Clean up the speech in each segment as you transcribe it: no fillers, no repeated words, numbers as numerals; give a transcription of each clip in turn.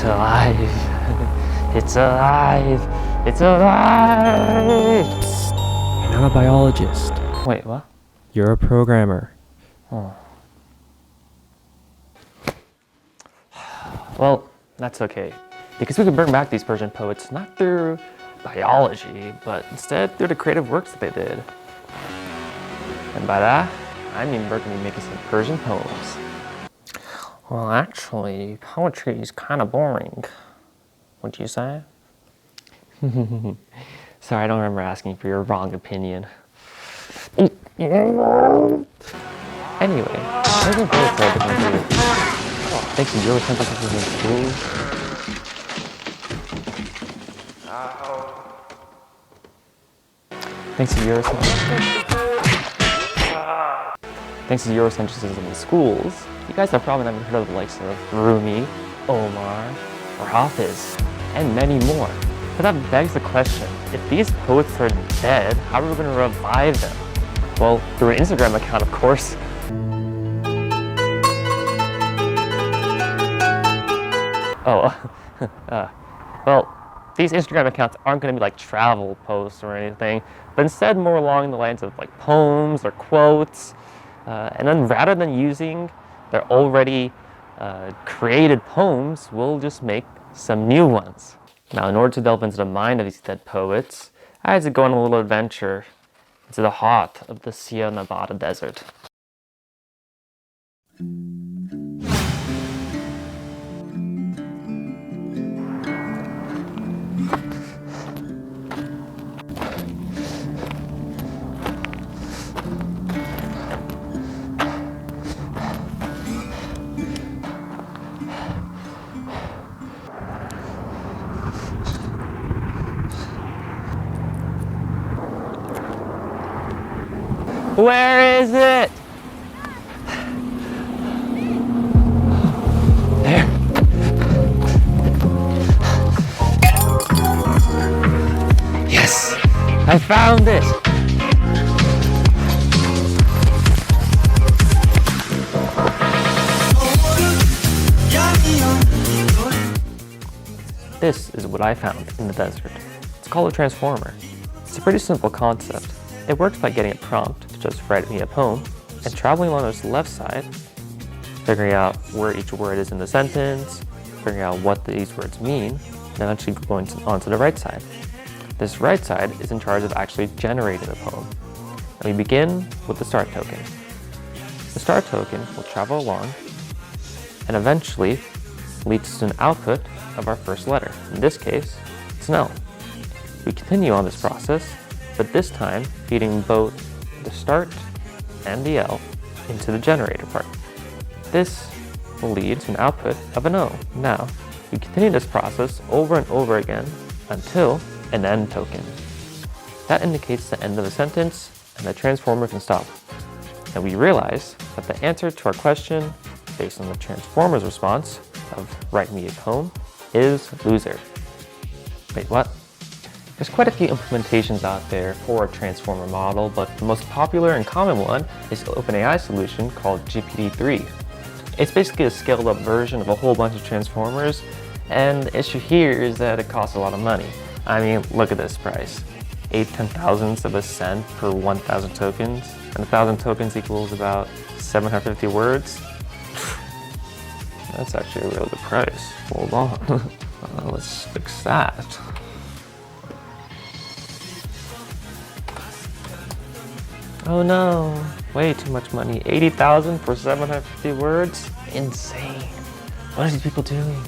alive. It's alive. It's alive. You're not a biologist. Wait, what? You're a programmer. Oh. Well, that's okay. Because we can bring back these Persian poets not through biology, but instead through the creative works that they did. And by that, I mean we're going to be making some Persian poems. Well, actually, poetry is kind of boring. What'd you say? Sorry, I don't remember asking for your wrong opinion. Anyway, Persian poets are different. Thanks to your synthesis in school. Thanks to Eurocentrism in schools, you guys have probably never heard of the likes of Rumi, Omar, or Hafiz, and many more. But that begs the question, if these poets are dead, how are we going to revive them? Well, through an Instagram account, of course. Well, these Instagram accounts aren't going to be like travel posts or anything, but instead more along the lines of like poems or quotes. And then rather than using their already created poems, we'll just make some new ones. Now, in order to delve into the mind of these dead poets, I had to go on a little adventure into the heart of the Sierra Nevada desert. Where is it? There. Yes, I found it. This is what I found in the desert. It's called a transformer. It's a pretty simple concept. It works by getting a prompt to just write me a poem and traveling along this left side, figuring out where each word is in the sentence, figuring out what these words mean, and eventually going onto the right side. This right side is in charge of actually generating the poem. And we begin with the start token. The start token will travel along and eventually leads to an output of our first letter. In this case, it's an L. We continue on this process, but this time feeding both the start and the L into the generator part. This will lead to an output of an O. Now, we continue this process over and over again until an end token. That indicates the end of a sentence and the transformer can stop. And we realize that the answer to our question, based on the transformer's response of write me a poem, is loser. Wait, what? There's quite a few implementations out there for a transformer model, but the most popular and common one is the OpenAI solution called GPT-3. It's basically a scaled up version of a whole bunch of transformers, and the issue here is that it costs a lot of money. I mean, look at this price. 8/10,000ths of a cent per 1,000 tokens, and 1,000 tokens equals about 750 words. That's actually a really good price. Hold on, let's fix that. Oh no, way too much money. 80,000 for 750 words? Insane. What are these people doing?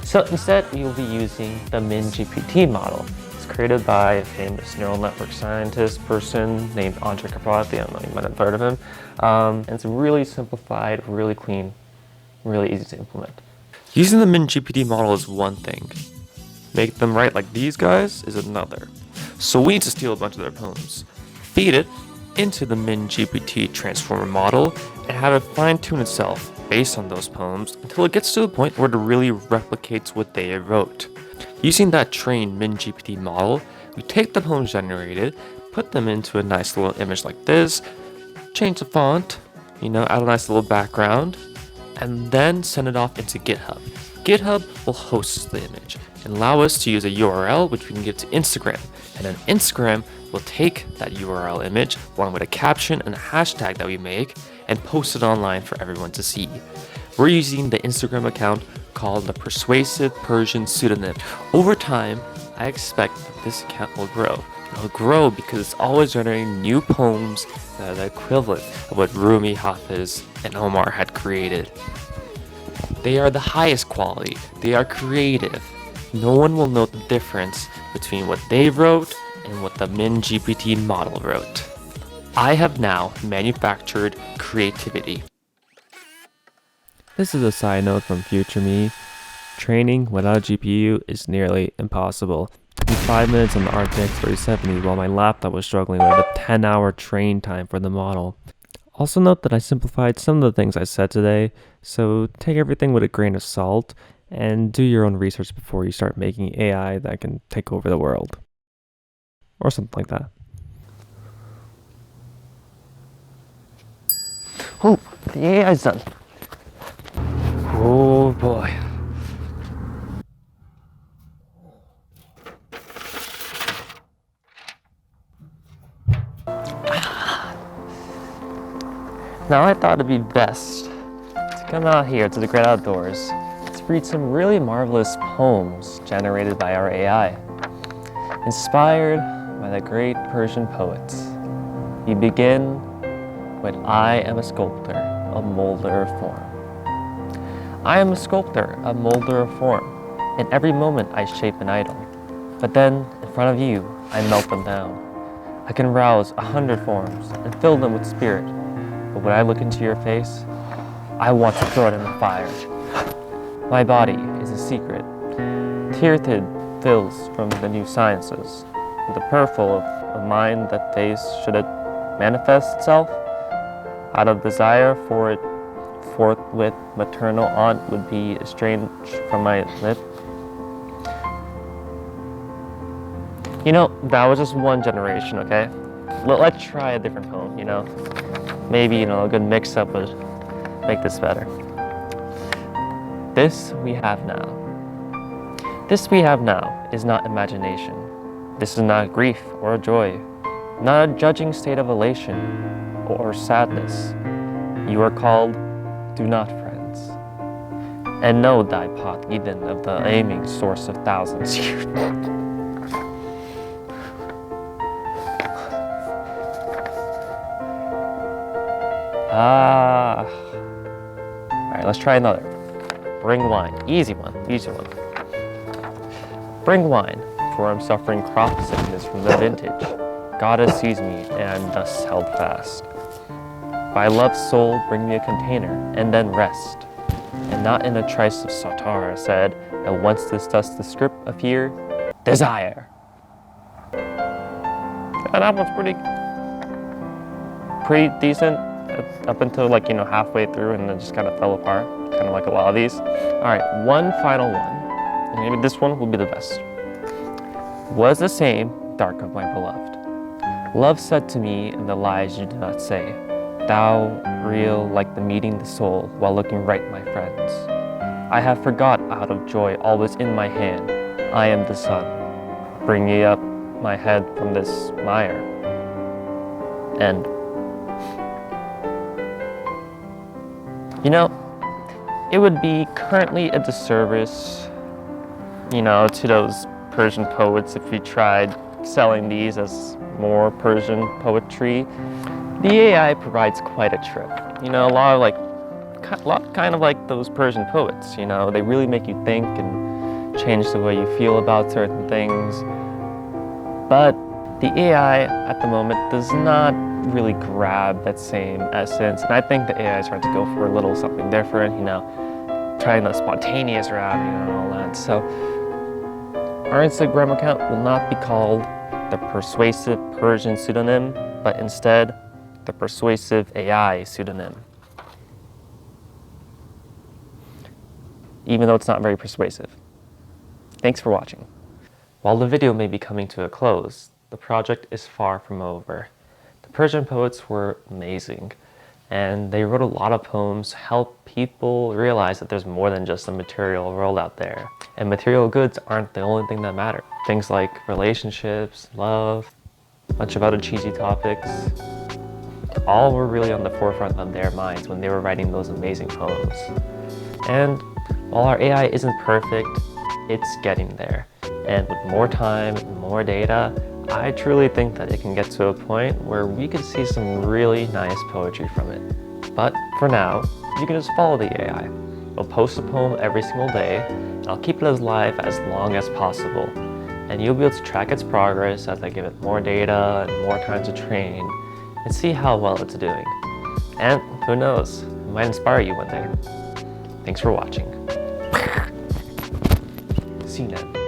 So instead, we will be using the MinGPT model. It's created by a famous neural network scientist person named Andre Karpathy. I don't know, you might have heard of him. And it's really simplified, really clean, really easy to implement. Using the MinGPT model is one thing. Make them write like these guys is another. So we need to steal a bunch of their poems, feed it into the MinGPT transformer model, and have it fine-tune itself based on those poems until it gets to the point where it really replicates what they wrote. Using that trained MinGPT model, we take the poems generated, put them into a nice little image like this, change the font, add a nice little background, and then send it off into GitHub. GitHub will host the image and allow us to use a URL which we can give to Instagram, and then Instagram will take that URL image along with a caption and a hashtag that we make and post it online for everyone to see. We're using the Instagram account called the Persuasive Persian Pseudonym. Over time, I expect that this account will grow. It'll grow because it's always generating new poems that are the equivalent of what Rumi, Hafiz, and Omar had created. They are the highest quality. They are creative. No one will know the difference between what they wrote and what the Min GPT model wrote. I have now manufactured creativity. This is a side note from future me. Training without a GPU is nearly impossible. It took me 5 minutes on the RTX 3070 while my laptop was struggling with a 10-hour train time for the model. Also note that I simplified some of the things I said today, so take everything with a grain of salt and do your own research before you start making AI that can take over the world. Or something like that. Oh, the AI's done. Oh boy. Now I thought it'd be best to come out here to the great outdoors to read some really marvelous poems generated by our AI, inspired by the great Persian poets. We begin with I am a sculptor, a molder of form. I am a sculptor, a molder of form. In every moment I shape an idol, but then in front of you I melt them down. I can rouse 100 forms and fill them with spirit, but when I look into your face, I want to throw it in the fire. My body is a secret. Teartid fills from the new sciences, with the purple of a mind that face should it manifest itself, out of desire for it forthwith maternal aunt would be estranged from my lip. You know, that was just one generation, okay? Let's try a different poem, you know? Maybe, a good mix-up would make this better. This we have now. This we have now is not imagination. This is not grief or joy, not a judging state of elation or sadness. You are called do not friends, and know thy pot even of the aiming source of thousands years. Alright, let's try another. Bring wine, easy one. Bring wine, for I'm suffering crop sickness from the vintage. Goddess sees me, and I'm thus held fast. By love's soul, bring me a container, and then rest. And not in a trice of Satar said, and once this thus the script of here, desire. And that one's pretty decent, up until halfway through, and then just kind of fell apart, kind of like a lot of these. All right, one final one, and maybe this one will be the best. Was the same, dark of my beloved. Love said to me in the lies you did not say, thou real like the meeting the soul while looking right, my friends. I have forgot out of joy all was in my hand. I am the sun. Bring ye up my head from this mire. End. It would be currently a disservice, to those Persian poets if we tried selling these as more Persian poetry. The AI provides quite a trip. A lot kind of like those Persian poets, they really make you think and change the way you feel about certain things. But the AI at the moment does not really grab that same essence, and I think the AI is trying to go for a little something different, trying the spontaneous route, and all that. So our Instagram account will not be called the Persuasive Persian Pseudonym, but instead the Persuasive AI Pseudonym. Even though it's not very persuasive. Thanks for watching. While the video may be coming to a close, the project is far from over. The Persian poets were amazing. And they wrote a lot of poems to help people realize that there's more than just a material world out there. And material goods aren't the only thing that matter. Things like relationships, love, a bunch of other cheesy topics, all were really on the forefront of their minds when they were writing those amazing poems. And while our AI isn't perfect, it's getting there. And with more time, more data, I truly think that it can get to a point where we could see some really nice poetry from it. But for now, you can just follow the AI. It'll post a poem every single day, and I'll keep it alive as long as possible. And you'll be able to track its progress as I give it more data and more time to train, and see how well it's doing. And who knows, it might inspire you one day. Thanks for watching. See you then.